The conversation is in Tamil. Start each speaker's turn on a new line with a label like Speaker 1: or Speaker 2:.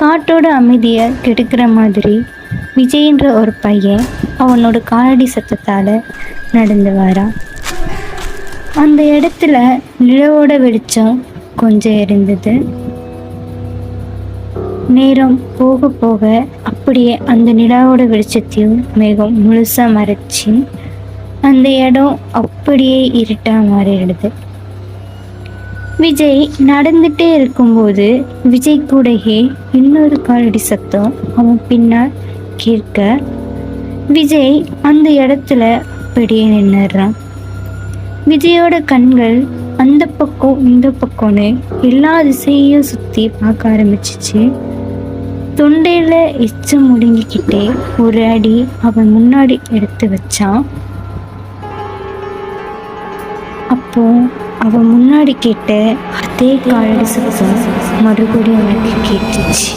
Speaker 1: காட்டோட அமைதியை கெடுக்கிற மாதிரி விஜய்ன்ற ஒரு பையன் அவனோட காலடி சத்தத்தால் நடந்து வரான். அந்த இடத்துல நிலவோட வெளிச்சம் கொஞ்சம் இருந்தது. நேரம் போக போக அப்படியே அந்த நிலாவோட வெளிச்சத்தையும் மேகம் முழுசாக மறைச்சி அந்த இடம் அப்படியே இருட்டாக மாறிடுது. விஜய் நடந்துகிட்டே இருக்கும்போது விஜய் கூடயே இன்னொரு காலடி சத்தம் அவன் பின்னால் கேட்க விஜய் அந்த இடத்துல அப்படியே நின்னுறான். விஜயோட கண்கள் அந்த பக்கம் இந்த பக்கம்னு எல்லா திசையையும் சுற்றி பார்க்க ஆரம்பிச்சிச்சு. தொண்டையில் எச்சம் முடுங்கிக்கிட்டே ஒரு அடி அவன் முன்னாடி எடுத்து வச்சான். அப்போ அவன் முன்னாடி கேட்ட அதே காலடி சத்தம் மறுபடியும் அவனுக்கு கேட்டுச்சு.